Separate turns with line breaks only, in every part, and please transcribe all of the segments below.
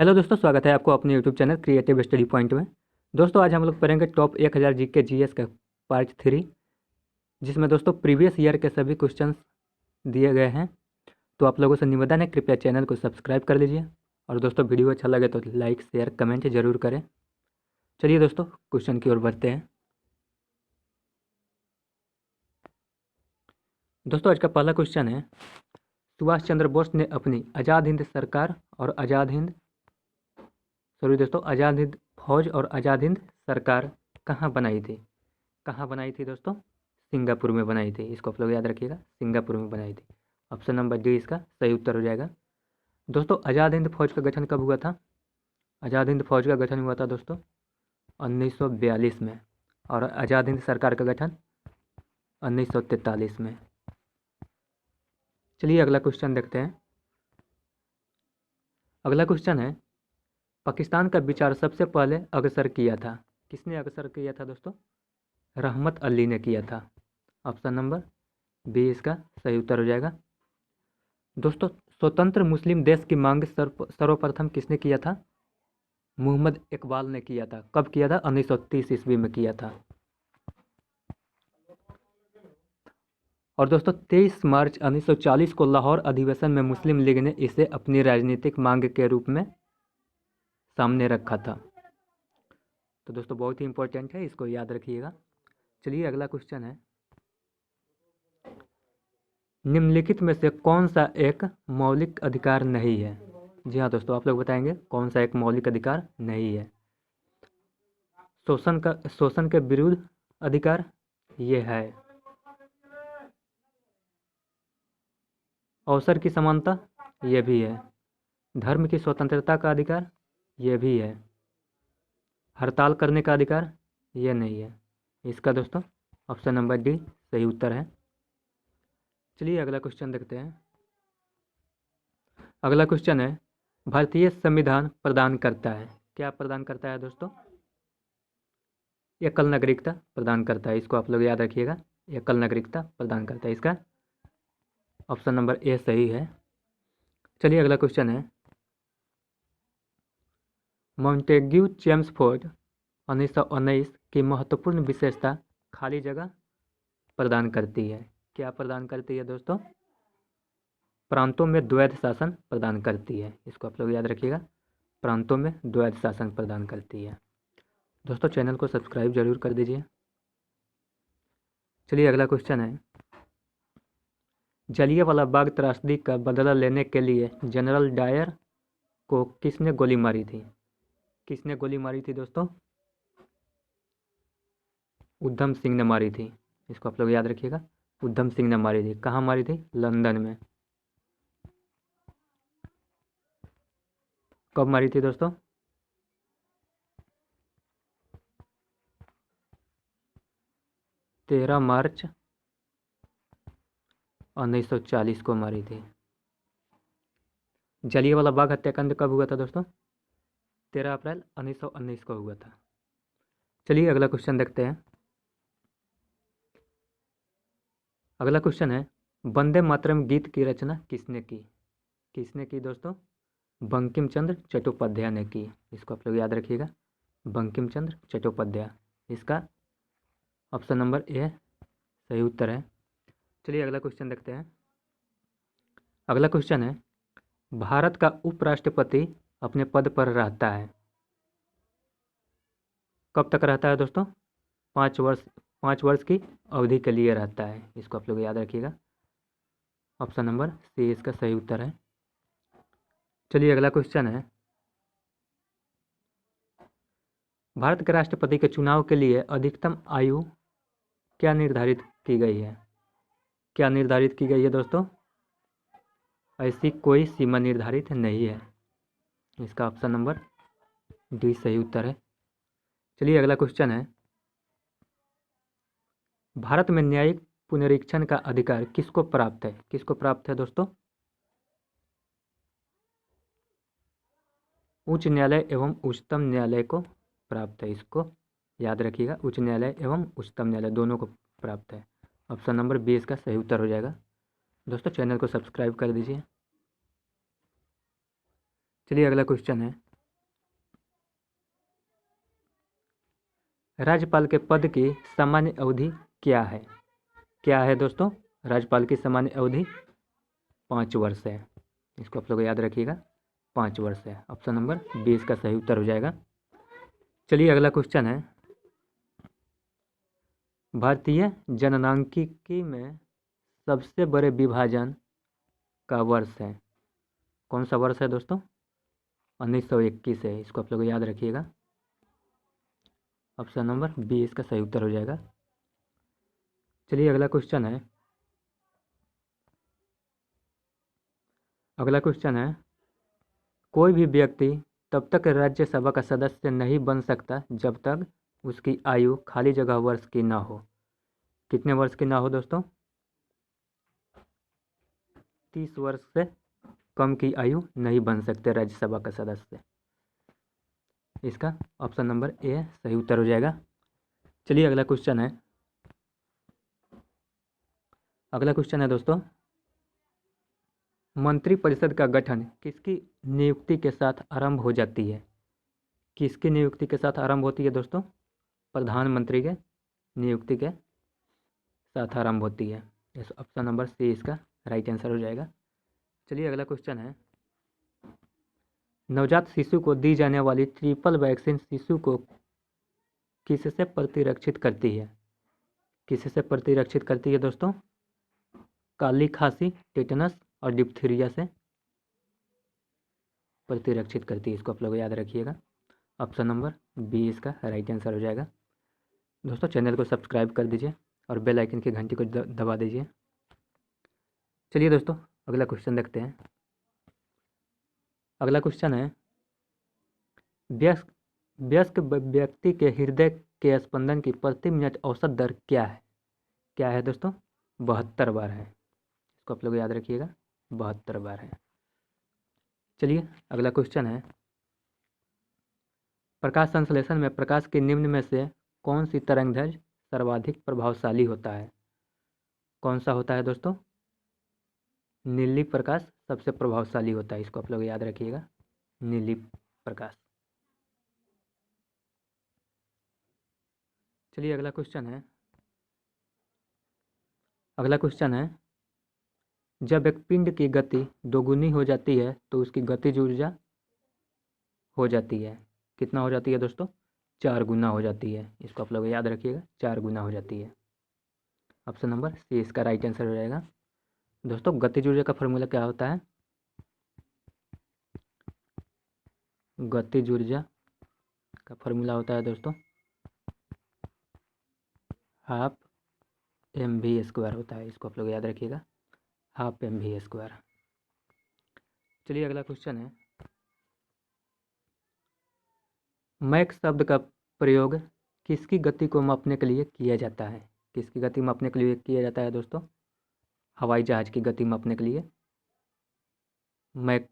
Hello दोस्तों, स्वागत है आपको अपने YouTube channel creative study point में। दोस्तों आज हम लोग पढ़ेंगे टॉप 1000 जीके जीएस का पार्ट 3, जिसमें दोस्तों प्रीवियस ईयर के सभी क्वेश्चंस दिए गए हैं। तो आप लोगों से निवेदन है, कृपया चैनल को सब्सक्राइब कर लीजिए और दोस्तों वीडियो अच्छा लगे तो लाइक शेयर कमेंट जरूर करें। चलिए दोस्तों क्वेश्चन की ओर बढ़ते हैं। दोस्तों आज का पहला क्वेश्चन है, सुभाष चंद्र बोस ने अपनी आज़ाद हिंद सरकार और आज़ाद हिंद फौज और आज़ाद हिंद सरकार कहाँ बनाई थी? कहाँ बनाई थी दोस्तों? सिंगापुर में बनाई थी। इसको आप लोग याद रखिएगा, सिंगापुर में बनाई थी। ऑप्शन नंबर डी इसका सही उत्तर हो जाएगा। दोस्तों आज़ाद हिंद फौज का गठन कब हुआ था? आज़ाद हिंद फौज का गठन हुआ था दोस्तों 1942 में, और आज़ाद हिंद सरकार का गठन 1943 में। चलिए अगला क्वेश्चन देखते हैं। अगला क्वेश्चन है, पाकिस्तान का विचार सबसे पहले अग्रसर किया था? किसने अग्रसर किया था दोस्तों? रहमत अली ने किया था। ऑप्शन नंबर बी इसका सही उत्तर हो जाएगा। दोस्तों स्वतंत्र मुस्लिम देश की मांग सर्वप्रथम किसने किया था? मोहम्मद इकबाल ने किया था। कब किया था? 1930 ईस्वी में किया था। और दोस्तों 23 मार्च 1940 को लाहौर अधिवेशन में मुस्लिम लीग ने इसे अपनी राजनीतिक मांग के रूप में सामने रखा था। तो दोस्तों बहुत ही इंपॉर्टेंट है, इसको याद रखिएगा। चलिए अगला क्वेश्चन है, निम्नलिखित में से कौन सा एक मौलिक अधिकार नहीं है? जी हाँ दोस्तों, आप लोग बताएंगे कौन सा एक मौलिक अधिकार नहीं है। शोषण के विरुद्ध अधिकार ये है। अवसर की समानता ये भी है। धर्म की स्वतंत्रता का अधिकार ये भी है। हड़ताल करने का अधिकार ये नहीं है। इसका दोस्तों ऑप्शन नंबर डी सही उत्तर है। चलिए अगला क्वेश्चन देखते हैं। अगला क्वेश्चन है, भारतीय संविधान प्रदान करता है, क्या प्रदान करता है दोस्तों? एकल नागरिकता प्रदान करता है। इसको आप लोग याद रखिएगा, एकल नागरिकता प्रदान करता है। इसका ऑप्शन नंबर ए सही है। चलिए अगला क्वेश्चन है, मॉन्टेग्यू चेम्सफोर्ड 1919 की महत्वपूर्ण विशेषता खाली जगह प्रदान करती है। क्या प्रदान करती है दोस्तों? प्रांतों में द्वैध शासन प्रदान करती है। इसको आप लोग याद रखिएगा, प्रांतों में द्वैध शासन प्रदान करती है। दोस्तों चैनल को सब्सक्राइब जरूर कर दीजिए। चलिए अगला क्वेश्चन है, जलियांवाला बाग त्रासदी का बदला लेने के लिए जनरल डायर को किसने गोली मारी थी? किसने गोली मारी थी दोस्तों? उधम सिंह ने मारी थी। इसको आप लोग याद रखिएगा, उधम सिंह ने मारी थी। कहाँ मारी थी? लंदन में। कब मारी थी दोस्तों? 13 मार्च 1940 को मारी थी। जलियांवाला बाग हत्याकांड कब हुआ था दोस्तों? 13 अप्रैल 1919 को हुआ था। चलिए अगला क्वेश्चन देखते हैं। अगला क्वेश्चन है, वंदे मातरम गीत की रचना किसने की? किसने की दोस्तों? बंकिम चंद्र चट्टोपाध्याय ने की। इसको आप लोग याद रखिएगा, बंकिम चंद्र चट्टोपाध्याय। इसका ऑप्शन नंबर ए सही उत्तर है। चलिए अगला क्वेश्चन देखते हैं। अगला क्वेश्चन है, भारत का उपराष्ट्रपति अपने पद पर रहता है, कब तक रहता है दोस्तों? 5 वर्ष की अवधि के लिए रहता है। इसको आप लोग याद रखिएगा, ऑप्शन नंबर सी इसका सही उत्तर है। चलिए अगला क्वेश्चन है, भारत के राष्ट्रपति के चुनाव के लिए अधिकतम आयु क्या निर्धारित की गई है? क्या निर्धारित की गई है दोस्तों? ऐसी कोई सीमा निर्धारित नहीं है। इसका ऑप्शन नंबर डी सही उत्तर है। चलिए अगला क्वेश्चन है, भारत में न्यायिक पुनरीक्षण का अधिकार किसको प्राप्त है? किसको प्राप्त है दोस्तों? उच्च न्यायालय एवं उच्चतम न्यायालय को प्राप्त है। इसको याद रखिएगा, उच्च न्यायालय एवं उच्चतम न्यायालय दोनों को प्राप्त है। ऑप्शन नंबर बी इसका सही उत्तर हो जाएगा। दोस्तों चैनल को सब्सक्राइब कर दीजिए। चलिए अगला क्वेश्चन है, राज्यपाल के पद की सामान्य अवधि क्या है? क्या है दोस्तों? राज्यपाल की सामान्य अवधि 5 वर्ष है। इसको आप लोग याद रखिएगा, 5 वर्ष है। ऑप्शन नंबर 20 का सही उत्तर हो जाएगा। चलिए अगला क्वेश्चन है, भारतीय जननांकिकी में सबसे बड़े विभाजन का वर्ष है? कौन सा वर्ष है दोस्तों? 1921 है। इसको आप लोग याद रखिएगा, ऑप्शन नंबर 20 का सही उत्तर हो जाएगा। चलिए अगला क्वेश्चन है, कोई भी व्यक्ति तब तक राज्यसभा का सदस्य नहीं बन सकता जब तक उसकी आयु खाली जगह वर्ष की ना हो। कितने वर्ष की ना हो दोस्तों? 30 वर्ष से कम की आयु नहीं बन सकते राज्यसभा का सदस्य। इसका ऑप्शन नंबर ए सही उत्तर हो जाएगा। चलिए अगला क्वेश्चन है दोस्तों, मंत्रिपरिषद का गठन किसकी नियुक्ति के साथ आरंभ हो जाती है? किसकी नियुक्ति के साथ आरंभ होती है दोस्तों? प्रधानमंत्री के नियुक्ति के साथ आरंभ होती है। इस ऑप्शन नंबर सी इसका राइट आंसर हो जाएगा। चलिए अगला क्वेश्चन है, नवजात शिशु को दी जाने वाली ट्रिपल वैक्सीन शिशु को किससे प्रतिरक्षित करती है? किससे प्रतिरक्षित करती है दोस्तों? काली खांसी, टेटनस और डिप्थीरिया से प्रतिरक्षित करती है। इसको आप लोग याद रखिएगा, ऑप्शन नंबर बी इसका राइट आंसर हो जाएगा। दोस्तों चैनल को सब्सक्राइब कर दीजिए और बेल आइकन की घंटी को दबा दीजिए। चलिए दोस्तों अगला क्वेश्चन देखते हैं। अगला क्वेश्चन है, वयस्क व्यक्ति के हृदय के स्पंदन की प्रति मिनट औसत दर क्या है? क्या है दोस्तों? 72 बार है। इसको आप लोग याद रखिएगा, 72 बार है। चलिए अगला क्वेश्चन है, प्रकाश संश्लेषण में प्रकाश के निम्न में से कौन सी तरंगदैर्घ्य सर्वाधिक प्रभावशाली होता है? कौन सा होता है दोस्तों? नीली प्रकाश सबसे प्रभावशाली होता है। इसको आप लोग याद रखिएगा, नीली प्रकाश। चलिए अगला क्वेश्चन है, जब एक पिंड की गति दोगुनी हो जाती है तो उसकी गतिज ऊर्जा हो जाती है, कितना हो जाती है दोस्तों? 4 गुना हो जाती है। इसको आप लोग याद रखिएगा, 4 गुना हो जाती है। ऑप्शन नंबर सी इसका राइट आंसर हो जाएगा। दोस्तों गतिज ऊर्जा का फॉर्मूला क्या होता है? गतिज ऊर्जा का फॉर्मूला होता है दोस्तों हाफ mv² होता है। इसको आप लोग याद रखिएगा, हाफ mv²। चलिए अगला क्वेश्चन है, मैक शब्द का प्रयोग किसकी गति को मापने के लिए किया जाता है? किसकी गति मापने के लिए किया जाता है दोस्तों? हवाई जहाज की गति मापने के लिए मैक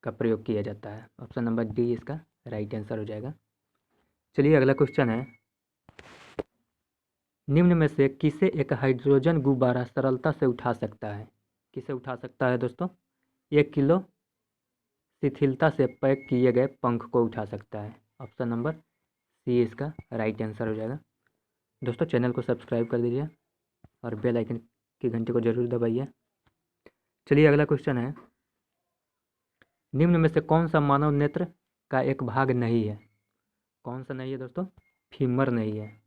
का प्रयोग किया जाता है। ऑप्शन नंबर डी इसका राइट आंसर हो जाएगा। चलिए अगला क्वेश्चन है, निम्न में से किसे एक हाइड्रोजन गुब्बारा सरलता से उठा सकता है? किसे उठा सकता है दोस्तों? 1 किलो शिथिलता से पैक किए गए पंख को उठा सकता है। ऑप्शन नंबर सी इसका राइट आंसर हो जाएगा। दोस्तों चैनल को सब्सक्राइब कर दीजिए और बेल आइकन की घंटी को जरूर दबाइए। चलिए अगला क्वेश्चन है, निम्न में से कौन सा मानव नेत्र का एक भाग नहीं है? कौन सा नहीं है दोस्तों? फीमर नहीं है।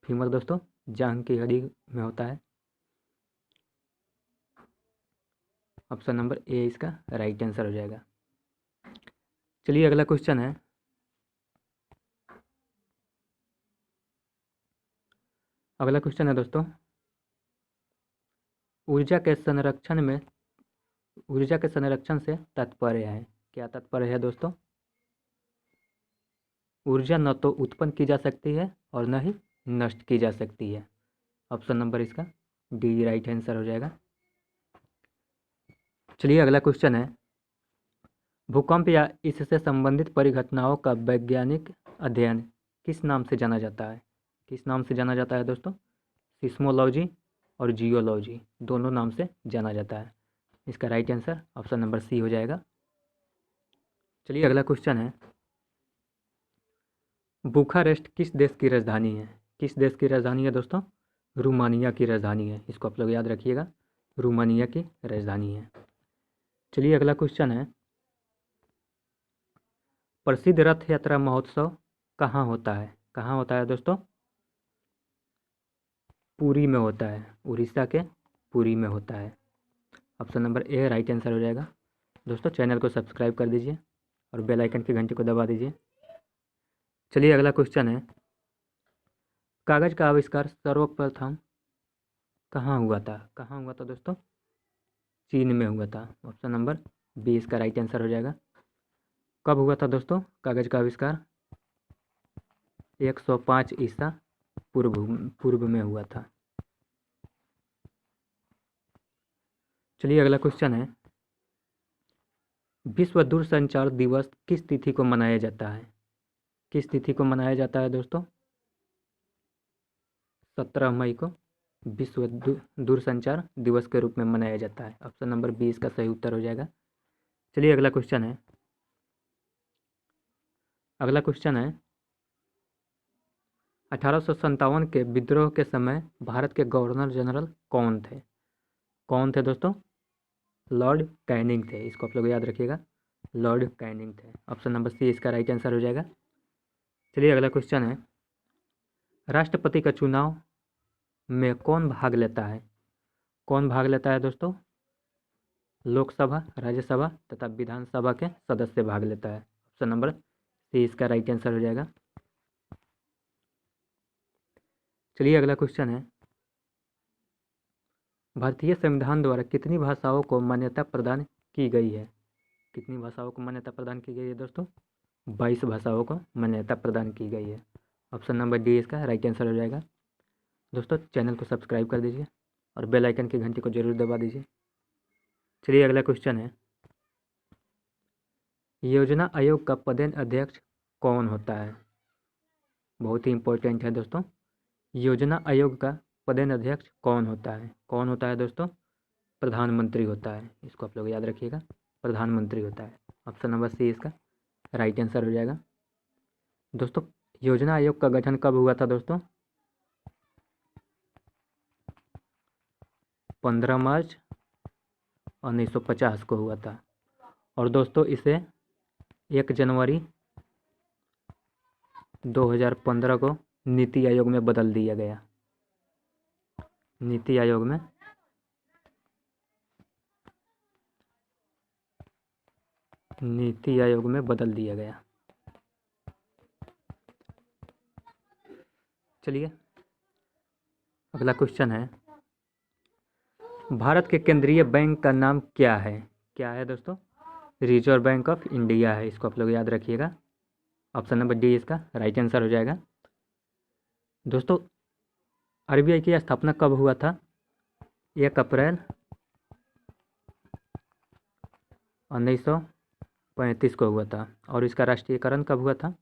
फीमर दोस्तों जांघ की हड्डी में होता है। ऑप्शन नंबर ए इसका राइट आंसर हो जाएगा। चलिए अगला क्वेश्चन है, दोस्तों ऊर्जा के संरक्षण से तात्पर्य है। क्या तात्पर्य है दोस्तों? ऊर्जा न तो उत्पन्न की जा सकती है और न ही नष्ट की जा सकती है। ऑप्शन नंबर इसका डी राइट आंसर हो जाएगा। चलिए अगला क्वेश्चन है, भूकंप या इससे संबंधित परिघटनाओं का वैज्ञानिक अध्ययन किस नाम से जाना जाता है? किस नाम से जाना जाता है दोस्तों? सिस्मोलॉजी और जियोलॉजी दोनों नाम से जाना जाता है। इसका right answer option number C हो जाएगा। चलिए अगला क्वेश्चन है, बुखारेस्ट किस देश की राजधानी है? किस देश की राजधानी है दोस्तों? रोमानिया की राजधानी है। इसको आप लोग याद रखिएगा, रोमानिया की राजधानी है। चलिए अगला क्वेश्चन है, प्रसिद्ध रथ यात्रा महोत्सव कहाँ होता है? कहाँ होता है दोस्तों? पुरी में होता है, उड़ीसा के पुरी में होता है। Option number A right answer हो जाएगा। दोस्तों चैनल को सब्सक्राइब कर दीजिए और बेल आइकन की घंटी को दबा दीजिए। चलिए अगला क्वेश्चन है, कागज़ का आविष्कार सर्वप्रथम कहाँ हुआ था? कहाँ हुआ था दोस्तों? चीन में हुआ था। ऑप्शन नंबर बी इसका राइट आंसर हो जाएगा। कब हुआ था दोस्तों कागज़ का आविष्कार? 105 ईसा पूर्व में हुआ था। चलिए अगला क्वेश्चन है, विश्व दूरसंचार दिवस किस तिथि को मनाया जाता है? किस तिथि को मनाया जाता है दोस्तों? 17 मई को विश्व दूरसंचार दिवस के रूप में मनाया जाता है। ऑप्शन नंबर बी इसका सही उत्तर हो जाएगा। चलिए अगला क्वेश्चन है, अगला क्वेश्चन है 1857 के विद्रोह के समय भारत के गवर्नर जनरल कौन थे? कौन थे दोस्तों? लॉर्ड कैनिंग थे। इसको आप लोग याद रखिएगा, लॉर्ड कैनिंग थे। ऑप्शन नंबर सी इसका राइट आंसर हो जाएगा। चलिए अगला क्वेश्चन है, राष्ट्रपति का चुनाव में कौन भाग लेता है? कौन भाग लेता है दोस्तों? लोकसभा, राज्यसभा तथा विधानसभा के सदस्य भाग लेता है। ऑप्शन नंबर सी इसका राइट आंसर हो जाएगा। चलिए अगला क्वेश्चन है, भारतीय संविधान द्वारा कितनी भाषाओं को मान्यता प्रदान की गई है? कितनी भाषाओं को मान्यता प्रदान की गई है दोस्तों? 22 भाषाओं को मान्यता प्रदान की गई है। ऑप्शन नंबर डी इसका राइट आंसर हो जाएगा। दोस्तों चैनल को सब्सक्राइब कर दीजिए और बेल आइकन की घंटी को जरूर दबा दीजिए। चलिए अगला क्वेश्चन है, योजना आयोग का पदेन अध्यक्ष कौन होता है? बहुत ही इंपॉर्टेंट है दोस्तों। योजना आयोग का पदेन अध्यक्ष कौन होता है? कौन होता है दोस्तों? प्रधानमंत्री होता है। इसको आप लोग याद रखिएगा, प्रधानमंत्री होता है। ऑप्शन नंबर सी इसका राइट आंसर हो जाएगा। दोस्तों योजना आयोग का गठन कब हुआ था दोस्तों? 15 मार्च 1950 को हुआ था। और दोस्तों इसे 1 जनवरी 2015 को नीति आयोग में बदल दिया गया। नीति आयोग में बदल दिया गया। चलिए अगला क्वेश्चन है, भारत के केंद्रीय बैंक का नाम क्या है? क्या है दोस्तों? रिजर्व बैंक ऑफ इंडिया है। इसको आप लोग याद रखिएगा। ऑप्शन नंबर डी इसका राइट आंसर हो जाएगा। दोस्तों आरबीआई की स्थापना कब हुआ था? 1 अप्रैल 1935 को हुआ था। और इसका राष्ट्रीयकरण कब हुआ था?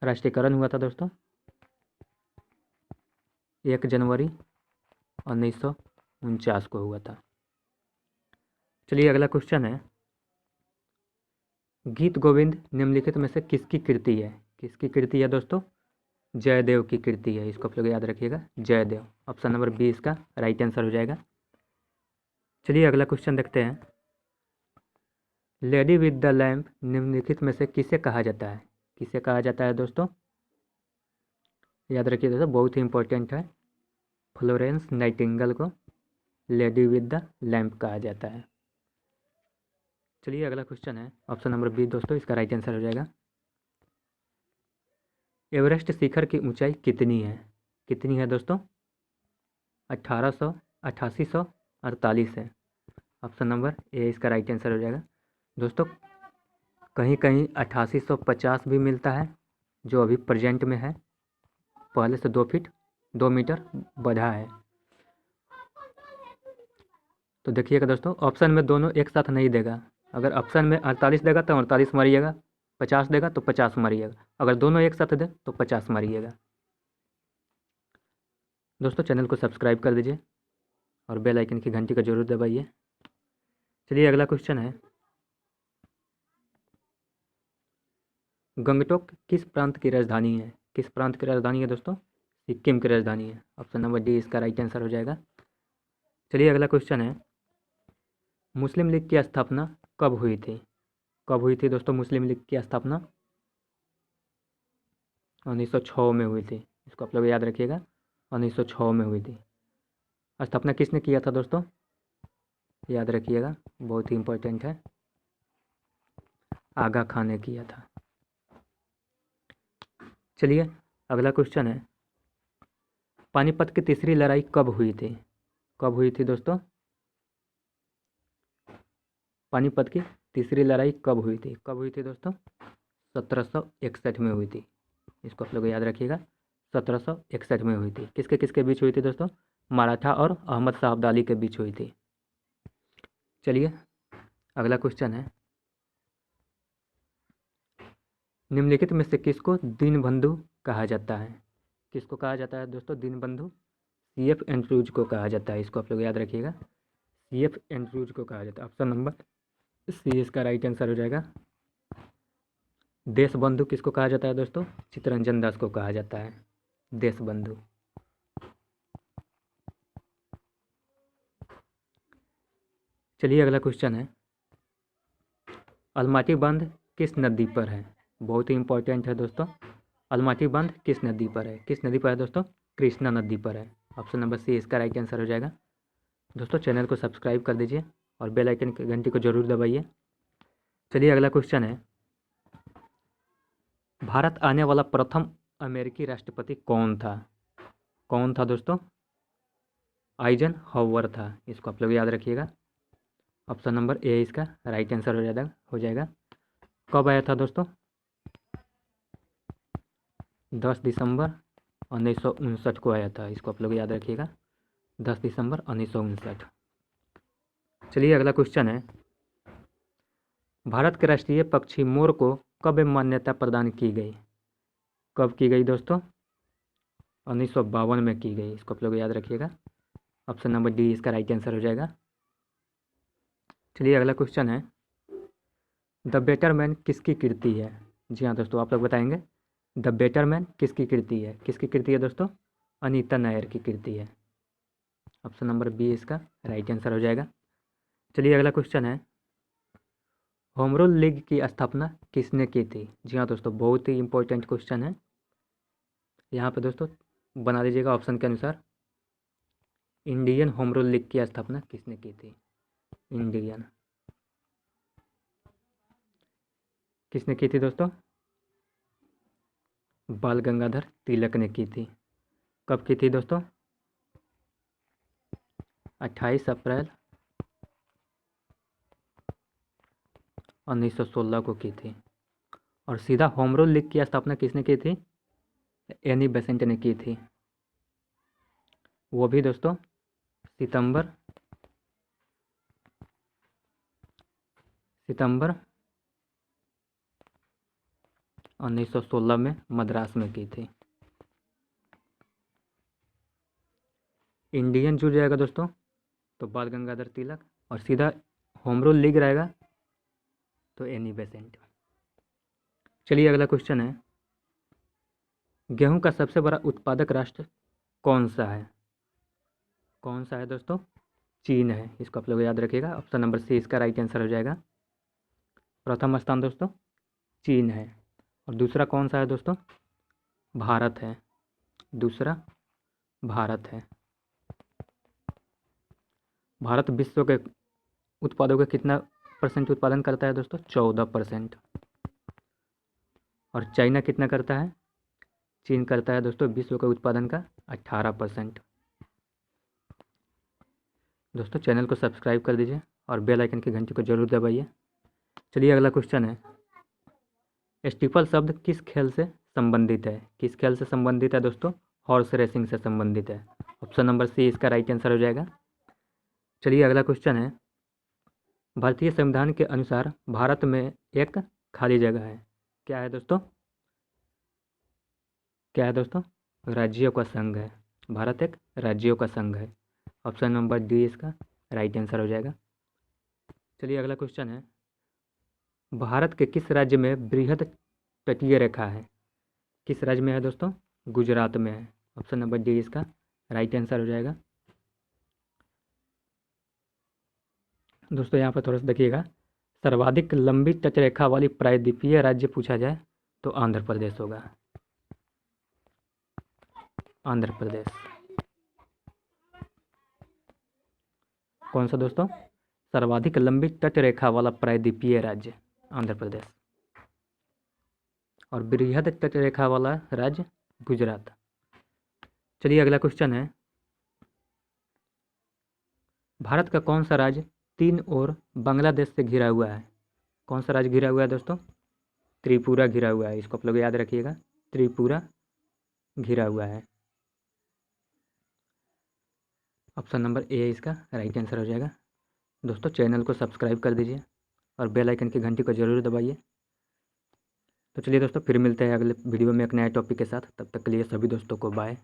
राष्ट्रीयकरण हुआ था दोस्तों 1 जनवरी 1949 को हुआ था। चलिए अगला क्वेश्चन है, गीत गोविंद निम्नलिखित में से किसकी कृति है? किसकी कृति है दोस्तों? जयदेव की कृति है। इसको आप लोग याद रखिएगा, जयदेव। ऑप्शन नंबर बी इसका राइट आंसर हो जाएगा। चलिए अगला क्वेश्चन देखते हैं, लेडी विद द लैम्प निम्नलिखित में से किसे कहा जाता है? किसे कहा जाता है दोस्तों? याद रखिए दोस्तों, बहुत ही इंपॉर्टेंट है। फ्लोरेंस नाइटिंगेल को लेडी विद द लैम्प कहा जाता है। चलिए अगला क्वेश्चन है, ऑप्शन नंबर बी दोस्तों इसका राइट आंसर हो जाएगा। एवरेस्ट शिखर की ऊंचाई कितनी है? कितनी है दोस्तों? 1800, 8848 है। ऑप्शन नंबर ए इसका राइट आंसर हो जाएगा। दोस्तों कहीं कहीं 8850 भी मिलता है, जो अभी प्रेजेंट में है, पहले से 2 मीटर बढ़ा है। तो देखिएगा दोस्तों, ऑप्शन में दोनों एक साथ नहीं देगा। अगर ऑप्शन में 48 देगा तो 48 मारिएगा, 50 देगा तो 50 मारिएगा, अगर दोनों एक साथ दे तो 50 मारिएगा। दोस्तों चैनल को सब्सक्राइब कर दीजिए और बेल आइकन की घंटी को जरूर दबाइए। चलिए अगला क्वेश्चन है, गंगटोक किस प्रांत की राजधानी है? किस प्रांत की राजधानी है दोस्तों? सिक्किम की राजधानी है। ऑप्शन नंबर डी इसका राइट आंसर हो जाएगा। चलिए अगला क्वेश्चन है, मुस्लिम लीग की स्थापना कब हुई थी? कब हुई थी दोस्तों मुस्लिम लीग की स्थापना? 1906 में हुई थी। इसको आप लोग याद रखिएगा, 1906 में हुई थी। स्थापना किसने किया था दोस्तों? याद रखिएगा, बहुत ही इम्पोर्टेंट है, आगा खान ने किया था। चलिए अगला क्वेश्चन है, पानीपत की तीसरी लड़ाई कब हुई थी? कब हुई थी दोस्तों? पानीपत की तीसरी लड़ाई कब हुई थी? कब हुई थी दोस्तों? 1761 में हुई थी। इसको आप लोग याद रखिएगा, 1761 में हुई थी। किसके किसके बीच हुई थी दोस्तों? मराठा और अहमद शाह अब्दाली के बीच हुई थी। चलिए अगला क्वेश्चन है, निम्नलिखित में से किसको दीनबंधु कहा जाता है? किसको कहा जाता है दोस्तों दीनबंधु? CF एंड्रूज को कहा जाता है। इसको आप लोग याद रखिएगा, CF एंड्रूज को कहा जाता है। ऑप्शन नंबर सी इसका राइट आंसर हो जाएगा। देशबंधु किसको कहा जाता है दोस्तों? चित्तरंजन दास को कहा जाता है देशबंधु। चलिए अगला क्वेश्चन है, अलमाटी बांध किस नदी पर है? बहुत ही इंपॉर्टेंट है दोस्तों, अलमाटी बांध किस नदी पर है? किस नदी पर है दोस्तों? कृष्णा नदी पर है। ऑप्शन नंबर सी इसका राइट आंसर हो जाएगा। दोस्तों चैनल को सब्सक्राइब कर दीजिए और बेल आइकन की घंटी को जरूर दबाइए। चलिए अगला क्वेश्चन है, भारत आने वाला प्रथम अमेरिकी राष्ट्रपति कौन था? कौन था दोस्तों? आइजन हॉवर था। इसको आप लोग याद रखिएगा, ऑप्शन नंबर ए इसका राइट आंसर हो जाएगा। कब आया था दोस्तों? 10 दिसंबर 1959 को आया था। इसको आप लोग याद रखिएगा, 10 दिसंबर 1959। चलिए अगला क्वेश्चन है, भारत के राष्ट्रीय पक्षी मोर को कब मान्यता प्रदान की गई? कब की गई दोस्तों? 1952 में की गई। इसको आप लोग याद रखिएगा, ऑप्शन नंबर डी इसका राइट आंसर हो जाएगा। चलिए अगला क्वेश्चन है, द बेटर मैन किसकी कृति है? जी हाँ दोस्तों, आप लोग बताएंगे द बेटर मैन किसकी कृति है? किसकी कृति है दोस्तों? अनीता नायर की कृति है। ऑप्शन नंबर बी इसका राइट आंसर हो जाएगा। चलिए अगला क्वेश्चन है, होम रूल लीग की स्थापना किसने की थी? जी हाँ दोस्तों, बहुत ही इंपॉर्टेंट क्वेश्चन है। यहाँ पे दोस्तों बना लीजिएगा ऑप्शन के अनुसार, इंडियन होम रूल लीग की स्थापना किसने की थी? इंडियन किसने की थी दोस्तों? बाल गंगाधर तिलक ने की थी। कब की थी दोस्तों? 28 अप्रैल 1916 को की थी। और सीधा होम रूल लीग की स्थापना किसने की थी? एनी बेसेंट ने की थी, वो भी दोस्तों सितंबर 1916 में मद्रास में की थी। इंडियन जुड़ जाएगा दोस्तों तो बाल गंगाधर तिलक, और सीधा होम रूल लीग रहेगा तो एनी बेसेंट। चलिए अगला क्वेश्चन है, गेहूं का सबसे बड़ा उत्पादक राष्ट्र कौन सा है? कौन सा है दोस्तों? चीन है। इसको आप लोग याद रखिएगा, ऑप्शन नंबर सी इसका राइट आंसर हो जाएगा। प्रथम स्थान दोस्तों चीन है, और दूसरा कौन सा है दोस्तों? भारत है। दूसरा भारत है। भारत विश्व के उत्पादों का कितना % उत्पादन करता है दोस्तों? 14%। और चाइना कितना करता है? चीन करता है दोस्तों विश्व के उत्पादन का 18%। दोस्तों चैनल को सब्सक्राइब कर दीजिए और बेल आइकन की घंटी को जरूर दबाइए। चलिए अगला क्वेश्चन है, स्टीपल शब्द किस खेल से संबंधित है? किस खेल से संबंधित है दोस्तों? हॉर्स रेसिंग से संबंधित है। ऑप्शन नंबर सी इसका राइट आंसर हो जाएगा। चलिए अगला क्वेश्चन है, भारतीय संविधान के अनुसार भारत में एक खाली जगह है, क्या है दोस्तों? क्या है दोस्तों? राज्यों का संघ है। भारत एक राज्यों का संघ है। ऑप्शन नंबर डी इसका राइट आंसर हो जाएगा। चलिए अगला क्वेश्चन है, भारत के किस राज्य में बृहद तटीय रेखा है, किस राज्य में है दोस्तों? गुजरात में है। ऑप्शन नंबर डी इसका राइट आंसर हो जाएगा। दोस्तों यहाँ पर थोड़ा सा देखिएगा, सर्वाधिक लंबी तटरेखा वाली प्रायद्वीपीय राज्य पूछा जाए तो आंध्र प्रदेश होगा। आंध्र प्रदेश। कौन सा दोस्तों? सर्वाधिक लंबी तटरेखा वाला प्रायद्वीपीय राज्य आंध्र प्रदेश, और बृहद तटरेखा वाला राज्य गुजरात। चलिए अगला क्वेश्चन है, भारत का कौन सा राज्य तीन ओर बांग्लादेश से घिरा हुआ है? कौन सा राज्य घिरा हुआ है दोस्तों? त्रिपुरा घिरा हुआ है। इसको आप लोग याद रखिएगा, त्रिपुरा घिरा हुआ है। ऑप्शन नंबर ए इसका राइट आंसर हो जाएगा। दोस्तों चैनल को सब्सक्राइब कर दीजिए और बेल आइकन की घंटी को ज़रूर दबाइए। तो चलिए दोस्तों फिर मिलते हैं अगले वीडियो में एक नए टॉपिक के साथ। तब तक के लिए सभी दोस्तों को बाय।